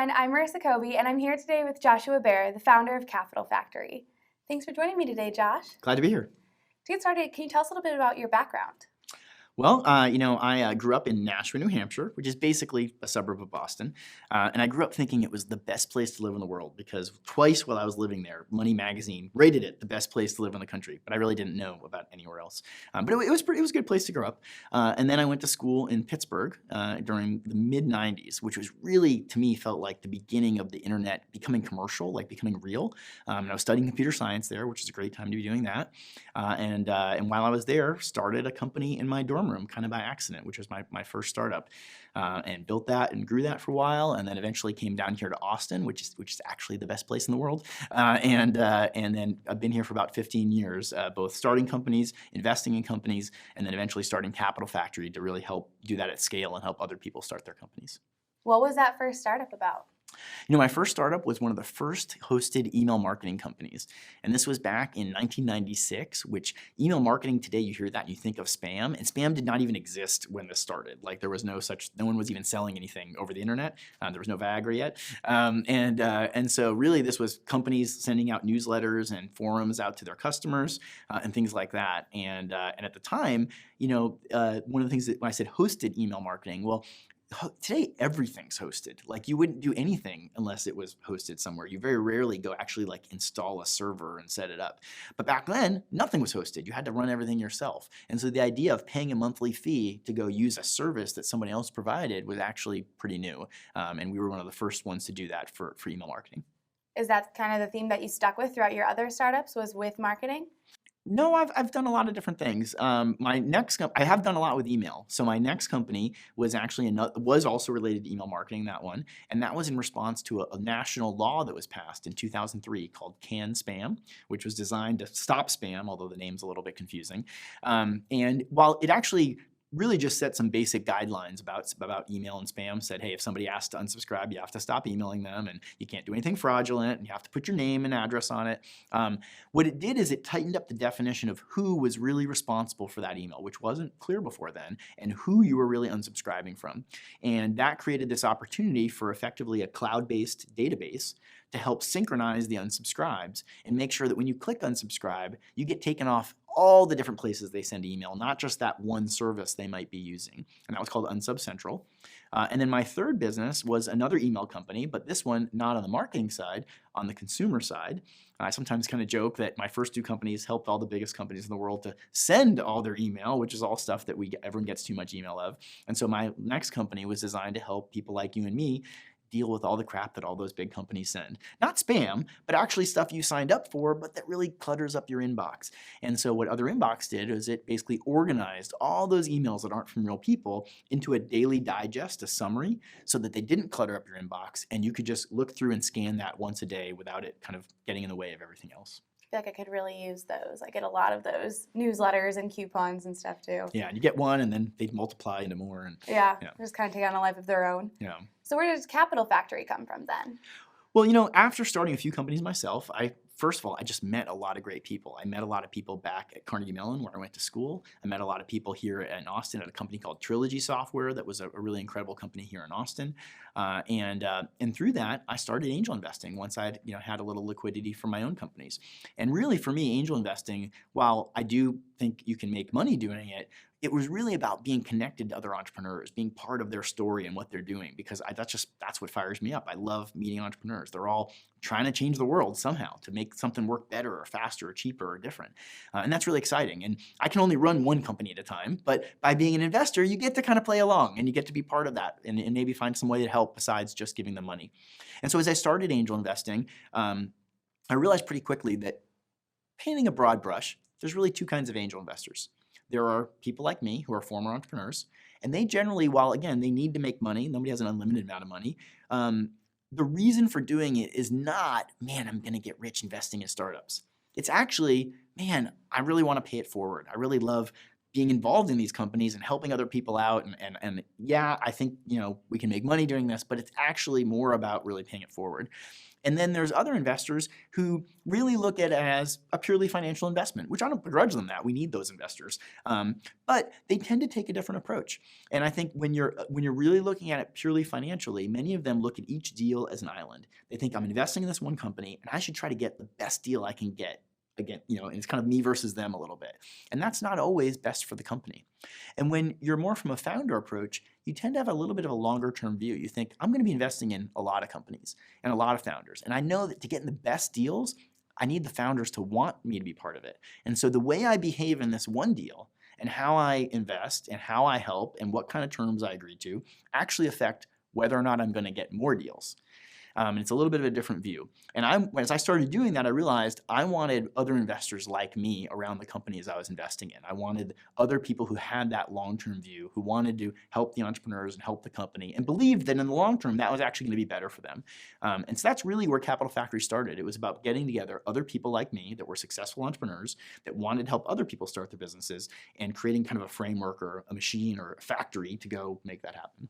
everyone. I'm Marissa Kobe, and I'm here today with Joshua Baer, the founder of Capital Factory. Thanks for joining me today, Josh. Glad to be here. To get started, can you tell us a little bit about your background? Well, I grew up in Nashua, New Hampshire, which is basically a suburb of Boston. And I grew up thinking it was the best place to live in the world because twice while I was living there, Money Magazine rated it the best place to live in the country. But I really didn't know about anywhere else. But it was a good place to grow up. And then I went to school in Pittsburgh during the mid-90s, which was really, to me, felt like the beginning of the internet becoming commercial, like becoming real. And I was studying computer science there, which is a great time to be doing that. And while I was there, started a company in my dorm room kind of by accident, which was my first startup, and built that and grew that for a while, and then eventually came down here to Austin, which is actually the best place in the world, and then I've been here for about 15 years, both starting companies, investing in companies, and then eventually starting Capital Factory to really help do that at scale and help other people start their companies. What was that first startup about? My first startup was one of the first hosted email marketing companies. And this was back in 1996, which email marketing today, you hear that and you think of spam. And spam did not even exist when this started. Like there was no one was even selling anything over the internet. There was no Viagra yet. And so really this was companies sending out newsletters and forums out to their customers and things like that. And at the time, one of the things that when I said hosted email marketing, well, today everything's hosted. Like you wouldn't do anything unless it was hosted somewhere. You very rarely go actually like install a server and set it up. But back then, nothing was hosted. You had to run everything yourself. And so the idea of paying a monthly fee to go use a service that somebody else provided was actually pretty new. And we were one of the first ones to do that for email marketing. Is that kind of the theme that you stuck with throughout your other startups, was with marketing? No, I've done a lot of different things. I have done a lot with email. So my next company was actually was also related to email marketing, that one, and that was in response to a national law that was passed in 2003 called Can Spam, which was designed to stop spam, although the name's a little bit confusing. And while it actually really just set some basic guidelines about email and spam, said, hey, if somebody asks to unsubscribe, you have to stop emailing them and you can't do anything fraudulent and you have to put your name and address on it. What it did is it tightened up the definition of who was really responsible for that email, which wasn't clear before then, and who you were really unsubscribing from. And that created this opportunity for effectively a cloud-based database to help synchronize the unsubscribes and make sure that when you click unsubscribe, you get taken off all the different places they send email, not just that one service they might be using. And that was called Unsub Central. And then my third business was another email company, but this one not on the marketing side, on the consumer side. I sometimes kind of joke that my first two companies helped all the biggest companies in the world to send all their email, which is all stuff that everyone gets too much email of. And so my next company was designed to help people like you and me deal with all the crap that all those big companies send. Not spam, but actually stuff you signed up for, but that really clutters up your inbox. And so what Other Inbox did is it basically organized all those emails that aren't from real people into a daily digest, a summary, so that they didn't clutter up your inbox and you could just look through and scan that once a day without it kind of getting in the way of everything else. I feel like I could really use those. I get a lot of those newsletters and coupons and stuff too. Yeah, and you get one and then they multiply into more. And yeah, just kind of take on a life of their own. Yeah. So where does Capital Factory come from then? Well, after starting a few companies myself, first of all, I just met a lot of great people. I met a lot of people back at Carnegie Mellon where I went to school. I met a lot of people here in Austin at a company called Trilogy Software that was a really incredible company here in Austin. And through that, I started angel investing once I'd had a little liquidity from my own companies. And really for me, angel investing, while I do think you can make money doing it, it was really about being connected to other entrepreneurs, being part of their story and what they're doing, because that's what fires me up. I love meeting entrepreneurs. They're all trying to change the world somehow to make something work better or faster or cheaper or different. And that's really exciting. And I can only run one company at a time, but by being an investor, you get to kind of play along and you get to be part of that and maybe find some way to help besides just giving them money. And so as I started angel investing, I realized pretty quickly that painting a broad brush, there's really two kinds of angel investors. There are people like me who are former entrepreneurs, and they generally, while again, they need to make money, nobody has an unlimited amount of money, the reason for doing it is not, man, I'm gonna get rich investing in startups. It's actually, man, I really wanna pay it forward. I really love being involved in these companies and helping other people out. And yeah, I think, we can make money doing this, but it's actually more about really paying it forward. And then there's other investors who really look at it as a purely financial investment, which I don't begrudge them that. We need those investors. But they tend to take a different approach. And I think when you're really looking at it purely financially, many of them look at each deal as an island. They think, I'm investing in this one company and I should try to get the best deal I can get. Again, and it's kind of me versus them a little bit. And that's not always best for the company. And when you're more from a founder approach, you tend to have a little bit of a longer term view. You think, I'm going to be investing in a lot of companies and a lot of founders. And I know that to get in the best deals, I need the founders to want me to be part of it. And so the way I behave in this one deal and how I invest and how I help and what kind of terms I agree to actually affect whether or not I'm going to get more deals. And it's a little bit of a different view. And as I started doing that, I realized I wanted other investors like me around the companies I was investing in. I wanted other people who had that long-term view, who wanted to help the entrepreneurs and help the company, and believed that in the long term, that was actually going to be better for them. And so that's really where Capital Factory started. It was about getting together other people like me that were successful entrepreneurs that wanted to help other people start their businesses and creating kind of a framework or a machine or a factory to go make that happen.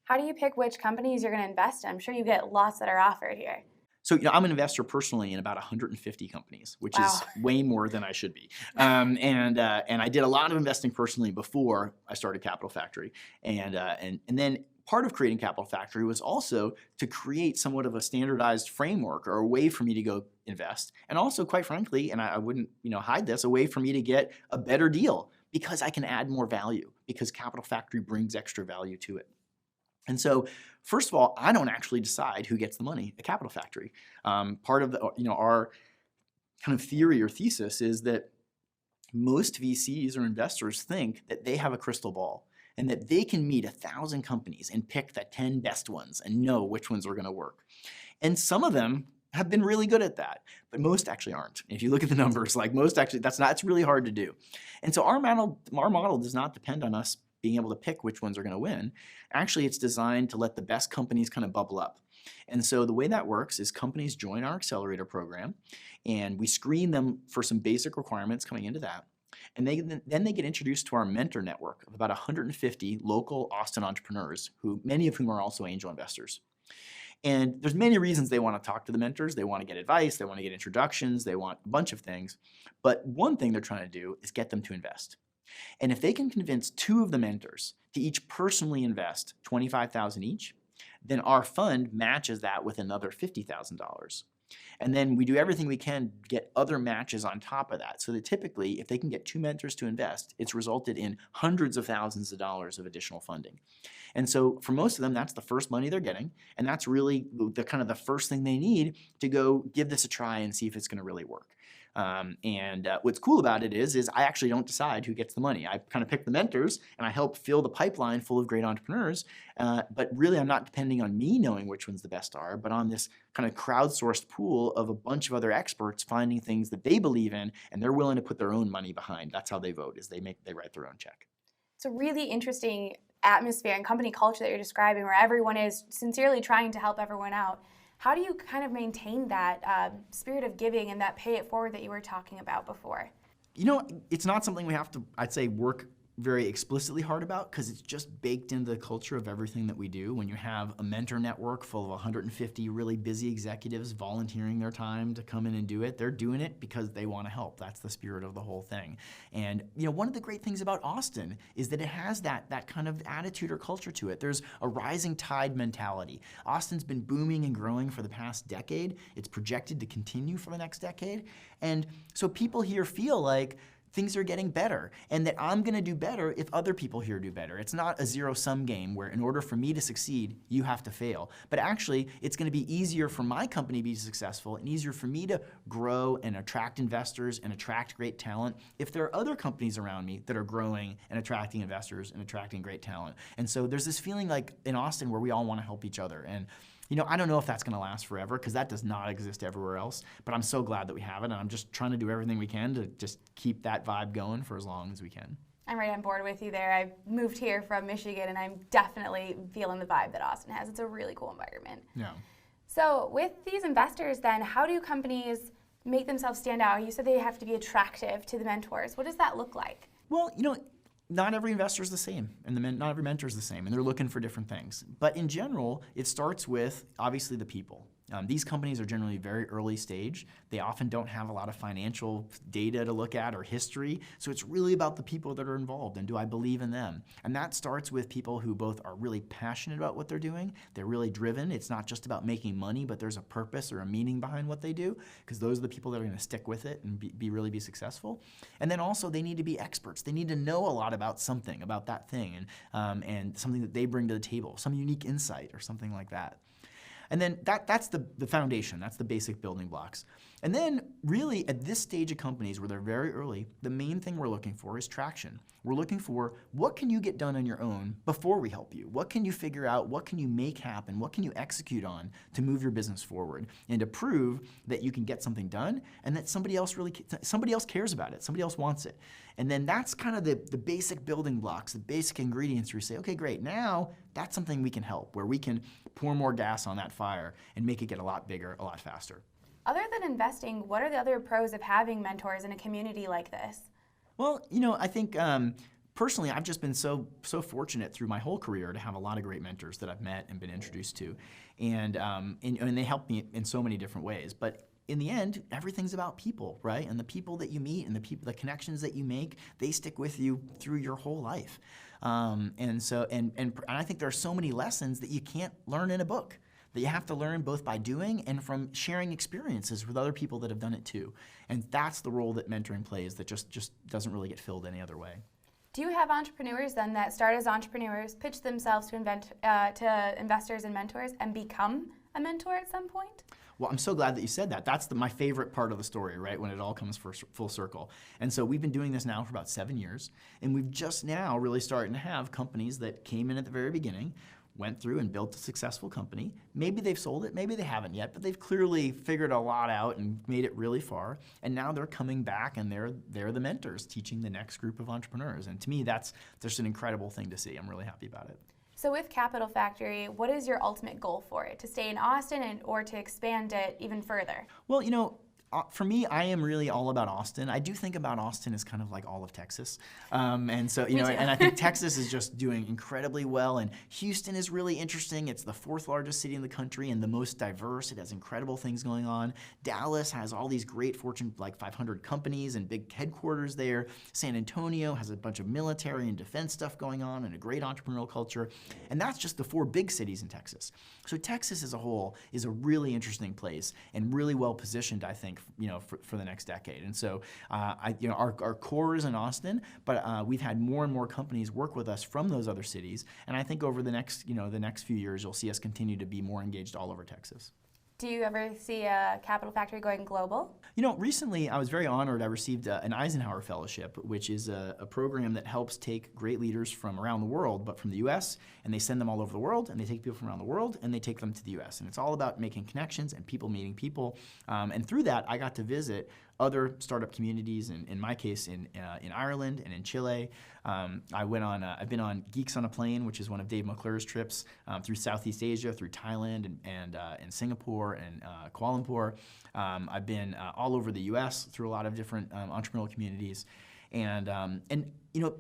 How do you pick which companies you're going to invest in? I'm sure you get lots that are offered here. So I'm an investor personally in about 150 companies, which Wow. is way more than I should be. And I did a lot of investing personally before I started Capital Factory. And then part of creating Capital Factory was also to create somewhat of a standardized framework or a way for me to go invest. And also, quite frankly, and I wouldn't hide this, a way for me to get a better deal because I can add more value because Capital Factory brings extra value to it. And so, first of all, I don't actually decide who gets the money at Capital Factory. Part of our kind of theory or thesis is that most VCs or investors think that they have a crystal ball and that they can meet 1,000 companies and pick the 10 best ones and know which ones are going to work. And some of them have been really good at that, but most actually aren't. If you look at the numbers, like most actually, it's really hard to do. And so our model does not depend on us being able to pick which ones are going to win. Actually, it's designed to let the best companies kind of bubble up. And so the way that works is companies join our accelerator program, and we screen them for some basic requirements coming into that. And then they get introduced to our mentor network of about 150 local Austin entrepreneurs, many of whom are also angel investors. And there's many reasons they want to talk to the mentors. They want to get advice, they want to get introductions, they want a bunch of things. But one thing they're trying to do is get them to invest. And if they can convince 2 of the mentors to each personally invest $25,000 each, then our fund matches that with another $50,000. And then we do everything we can to get other matches on top of that. So that typically, if they can get 2 mentors to invest, it's resulted in hundreds of thousands of dollars of additional funding. And so for most of them, that's the first money they're getting. And that's really the kind of the first thing they need to go give this a try and see if it's going to really work. What's cool about it is I actually don't decide who gets the money. I kind of pick the mentors and I help fill the pipeline full of great entrepreneurs. But really, I'm not depending on me knowing which ones the best are, but on this kind of crowdsourced pool of a bunch of other experts finding things that they believe in and they're willing to put their own money behind. That's how they vote, is they write their own check. It's a really interesting atmosphere and company culture that you're describing where everyone is sincerely trying to help everyone out. How do you kind of maintain that spirit of giving and that pay it forward that you were talking about before? It's not something we have to, I'd say, work very explicitly hard about because it's just baked into the culture of everything that we do. When you have a mentor network full of 150 really busy executives volunteering their time to come in and do it, they're doing it because they want to help. That's the spirit of the whole thing. And one of the great things about Austin is that it has that kind of attitude or culture to it. There's a rising tide mentality. Austin's been booming and growing for the past decade. It's projected to continue for the next decade. And so people here feel like things are getting better and that I'm going to do better if other people here do better. It's not a zero-sum game where in order for me to succeed, you have to fail. But actually, it's going to be easier for my company to be successful and easier for me to grow and attract investors and attract great talent if there are other companies around me that are growing and attracting investors and attracting great talent. And so there's this feeling like in Austin where we all want to help each other. And I don't know if that's going to last forever because that does not exist everywhere else, but I'm so glad that we have it, and I'm just trying to do everything we can to just keep that vibe going for as long as we can. I'm right on board with you there. I moved here from Michigan, and I'm definitely feeling the vibe that Austin has. It's a really cool environment. Yeah. So with these investors then, how do companies make themselves stand out? You said they have to be attractive to the mentors. What does that look like? Well, not every investor is the same, and not every mentor is the same, and they're looking for different things. But in general, it starts with, obviously, the people. These companies are generally very early stage. They often don't have a lot of financial data to look at or history. So it's really about the people that are involved and do I believe in them? And that starts with people who both are really passionate about what they're doing. They're really driven. It's not just about making money, but there's a purpose or a meaning behind what they do, because those are the people that are going to stick with it and really be successful. And then also they need to be experts. They need to know a lot about something, about that thing, and something that they bring to the table, some unique insight or something like that. And then that's the foundation, that's the basic building blocks. And then really at this stage of companies where they're very early, the main thing we're looking for is traction. We're looking for what can you get done on your own before we help you? What can you figure out? What can you make happen? What can you execute on to move your business forward and to prove that you can get something done and that somebody else cares about it, somebody else wants it. And then that's kind of the basic building blocks, the basic ingredients where you say, okay, great, now that's something we can help, where we can pour more gas on that fire and make it get a lot bigger, a lot faster. Other than investing, what are the other pros of having mentors in a community like this? Well, I think personally, I've just been so fortunate through my whole career to have a lot of great mentors that I've met and been introduced to, and they help me in so many different ways. But in the end, everything's about people, right? And the people that you meet and the connections that you make, they stick with you through your whole life. And I think there are so many lessons that you can't learn in a book, that you have to learn both by doing and from sharing experiences with other people that have done it too. And that's the role that mentoring plays that just doesn't really get filled any other way. Do you have entrepreneurs then that start as entrepreneurs, pitch themselves to investors and mentors, and become a mentor at some point? Well, I'm so glad that you said that. That's my favorite part of the story, right, when it all comes full circle. And so we've been doing this now for about 7 years, and we've just now really starting to have companies that came in at the very beginning, went through and built a successful company. Maybe they've sold it, maybe they haven't yet, but they've clearly figured a lot out and made it really far. And now they're coming back and they're the mentors teaching the next group of entrepreneurs. And to me, that's just an incredible thing to see. I'm really happy about it. So with Capital Factory, what is your ultimate goal for it? To stay in Austin or to expand it even further? Well, for me, I am really all about Austin. I do think about Austin as kind of like all of Texas. And so, and I think Texas is just doing incredibly well. And Houston is really interesting. It's the 4th largest city in the country and the most diverse. It has incredible things going on. Dallas has all these great Fortune 500 companies and big headquarters there. San Antonio has a bunch of military and defense stuff going on and a great entrepreneurial culture. And that's just the 4 big cities in Texas. So Texas as a whole is a really interesting place and really well positioned, I think, for the next decade. And so, our core is in Austin, but we've had more and more companies work with us from those other cities. And I think over the next few years, you'll see us continue to be more engaged all over Texas. Do you ever see a Capital Factory going global? Recently I was very honored. I received an Eisenhower Fellowship, which is a program that helps take great leaders from around the world, but from the U.S., and they send them all over the world, and they take people from around the world, and they take them to the U.S. And it's all about making connections and people meeting people. And through that, I got to visit other startup communities, in my case, in Ireland and in Chile. I've been on Geeks on a Plane, which is one of Dave McClure's trips through Southeast Asia, through Thailand and Singapore and Kuala Lumpur. I've been all over the U.S. through a lot of different entrepreneurial communities. And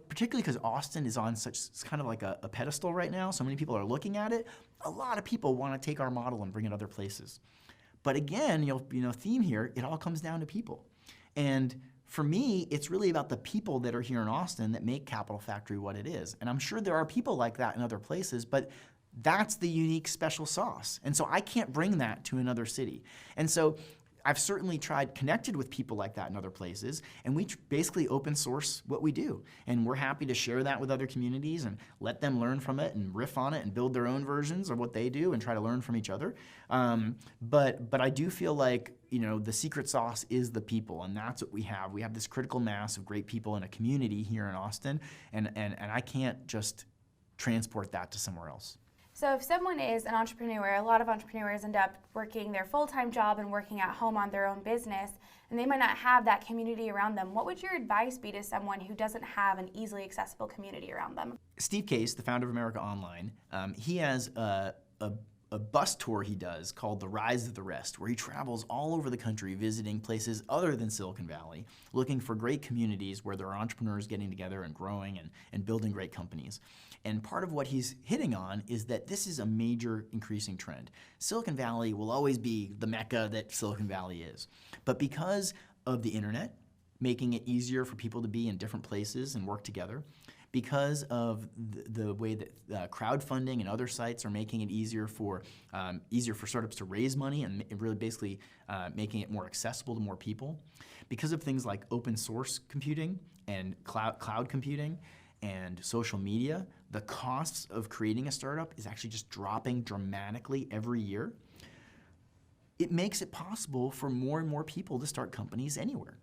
particularly because Austin is on it's kind of like a pedestal right now, so many people are looking at it. A lot of people want to take our model and bring it other places. But again, theme here, it all comes down to people. And for me, it's really about the people that are here in Austin that make Capital Factory what it is. And I'm sure there are people like that in other places, but that's the unique special sauce. And so I can't bring that to another city. And so I've certainly connected with people like that in other places, and we basically open source what we do. And we're happy to share that with other communities and let them learn from it and riff on it and build their own versions of what they do and try to learn from each other. But I do feel like, the secret sauce is the people, and that's what we have. We have this critical mass of great people in a community here in Austin, and I can't just transport that to somewhere else. So if someone is an entrepreneur, a lot of entrepreneurs end up working their full-time job and working at home on their own business, and they might not have that community around them. What would your advice be to someone who doesn't have an easily accessible community around them? Steve Case, the founder of America Online, he has a a bus tour he does called The Rise of the Rest, where he travels all over the country visiting places other than Silicon Valley, looking for great communities where there are entrepreneurs getting together and growing and building great companies. And part of what he's hitting on is that this is a major increasing trend. Silicon Valley will always be the mecca that Silicon Valley is. But because of the internet, making it easier for people to be in different places and work together, because of the way that crowdfunding and other sites are making it easier for startups to raise money and really basically making it more accessible to more people, because of things like open source computing and cloud computing and social media, the costs of creating a startup is actually just dropping dramatically every year. It makes it possible for more and more people to start companies anywhere.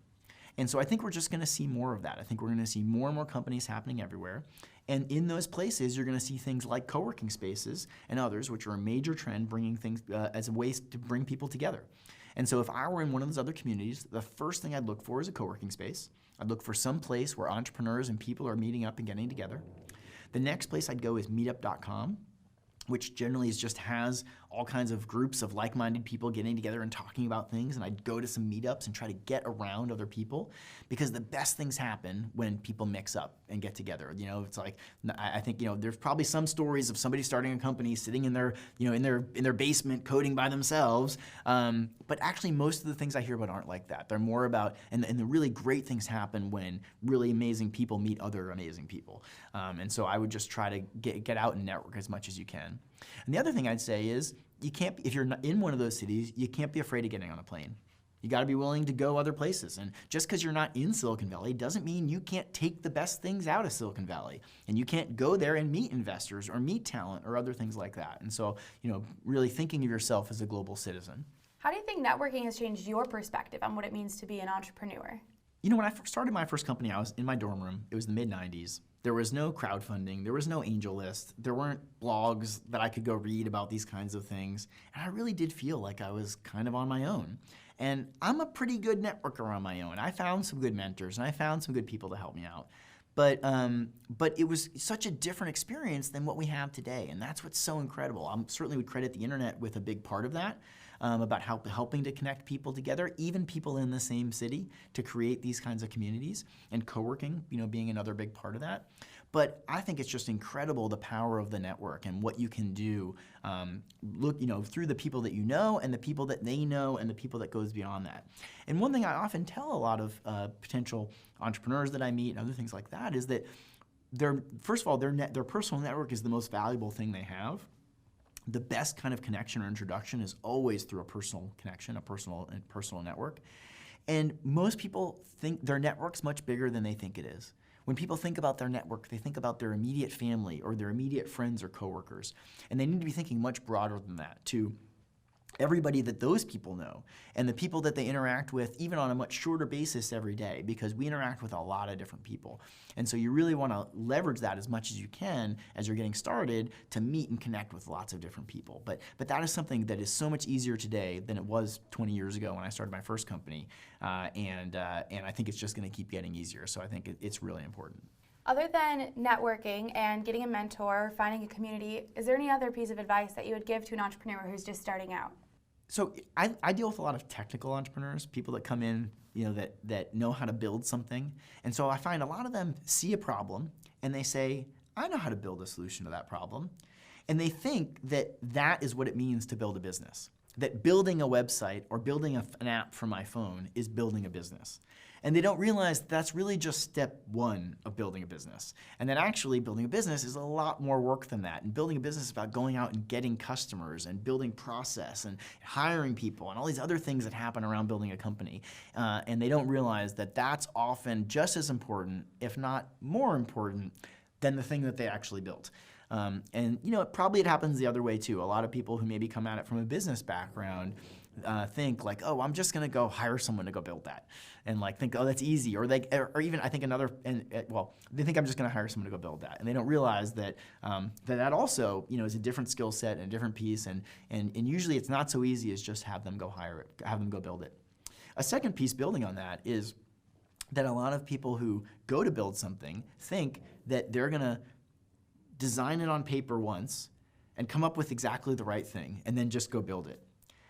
And so I think we're just going to see more of that. I think we're going to see more and more companies happening everywhere. And in those places, you're going to see things like co-working spaces and others, which are a major trend, bringing things as a way to bring people together. And so if I were in one of those other communities, the first thing I'd look for is a co-working space. I'd look for some place where entrepreneurs and people are meeting up and getting together. The next place I'd go is meetup.com, which generally just has all kinds of groups of like-minded people getting together and talking about things, and I'd go to some meetups and try to get around other people, because the best things happen when people mix up and get together. You know, it's like, I think, you know, there's probably some stories of somebody starting a company sitting in their, you know, in their basement coding by themselves, but actually most of the things I hear about aren't like that. They're more about, and the really great things happen when really amazing people meet other amazing people. And so I would just try to get out and network as much as you can. And the other thing I'd say is, you can't, if you're not in one of those cities, you can't be afraid of getting on a plane. You got to be willing to go other places. And just because you're not in Silicon Valley doesn't mean you can't take the best things out of Silicon Valley. And you can't go there and meet investors or meet talent or other things like that. And so, you know, really thinking of yourself as a global citizen. How do you think networking has changed your perspective on what it means to be an entrepreneur? You know, when I started my first company, I was in my dorm room. It was the mid-90s. There was no crowdfunding. There was no angel list. There weren't blogs that I could go read about these kinds of things. And I really did feel like I was kind of on my own. And I'm a pretty good networker on my own. I found some good mentors, and I found some good people to help me out. But it was such a different experience than what we have today, and that's what's so incredible. I certainly would credit the internet with a big part of that, about helping to connect people together, even people in the same city, to create these kinds of communities, and co-working, you know, being another big part of that. But I think it's just incredible, the power of the network and what you can do, you know, through the people that you know and the people that they know and the people that goes beyond that. And one thing I often tell a lot of potential entrepreneurs that I meet and other things like that is that first of all, their personal network is the most valuable thing they have. The best kind of connection or introduction is always through a personal connection, a personal network. And most people think their network's much bigger than they think it is. When people think about their network, they think about their immediate family or their immediate friends or coworkers. And they need to be thinking much broader than that, to everybody that those people know and the people that they interact with even on a much shorter basis every day, because we interact with a lot of different people. And so you really want to leverage that as much as you can as you're getting started to meet and connect with lots of different people. But that is something that is so much easier today than it was 20 years ago when I started my first company. And I think it's just going to keep getting easier. So I think it's really important. Other than networking and getting a mentor, finding a community, is there any other piece of advice that you would give to an entrepreneur who's just starting out? So I deal with a lot of technical entrepreneurs, people that come in, you know, that know how to build something. And so I find a lot of them see a problem and they say, I know how to build a solution to that problem. And they think that that is what it means to build a business. That building a website or building an app for my phone is building a business. And they don't realize that that's really just step one of building a business. And that actually building a business is a lot more work than that. And building a business is about going out and getting customers and building process and hiring people and all these other things that happen around building a company. And they don't realize that that's often just as important, if not more important, than the thing that they actually built. And you know, it happens the other way too. A lot of people who maybe come at it from a business background think like, oh, I'm just gonna go hire someone to go build that, and like think, oh, that's easy, or even I think they think I'm just gonna hire someone to go build that, and they don't realize that that also, you know, is a different skill set and a different piece, and usually it's not so easy as just have them go hire it, have them go build it. A second piece building on that is that a lot of people who go to build something think that they're gonna design it on paper once, and come up with exactly the right thing and then just go build it.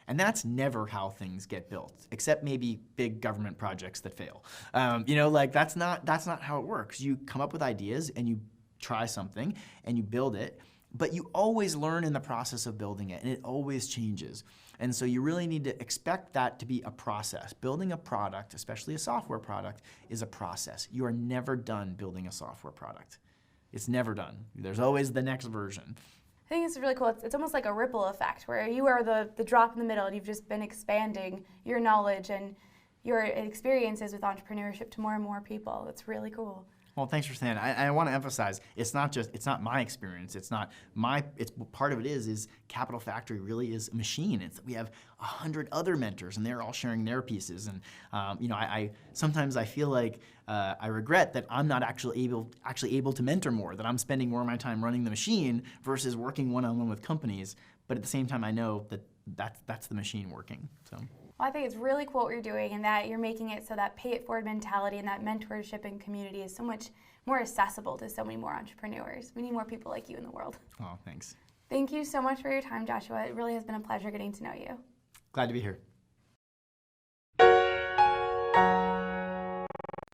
And that's never how things get built, except maybe big government projects that fail. Like that's not how it works. You come up with ideas and you try something and you build it, but you always learn in the process of building it, and it always changes. And so you really need to expect that to be a process. Building a product, especially a software product, is a process. You are never done building a software product. It's never done. There's always the next version. I think it's really cool. It's almost like a ripple effect where you are the drop in the middle and you've just been expanding your knowledge and your experiences with entrepreneurship to more and more people. It's really cool. Well, thanks for saying that. I want to emphasize, it's not my experience. It's part of it is Capital Factory really is a machine. We have 100 other mentors, and they're all sharing their pieces. And sometimes I feel like I regret that I'm not actually able to mentor more. That I'm spending more of my time running the machine versus working one-on-one with companies. But at the same time, I know that's the machine working. So. Well, I think it's really cool what you're doing, and that you're making it so that pay it forward mentality and that mentorship and community is so much more accessible to so many more entrepreneurs. We need more people like you in the world. Oh, thanks. Thank you so much for your time, Joshua. It really has been a pleasure getting to know you. Glad to be here.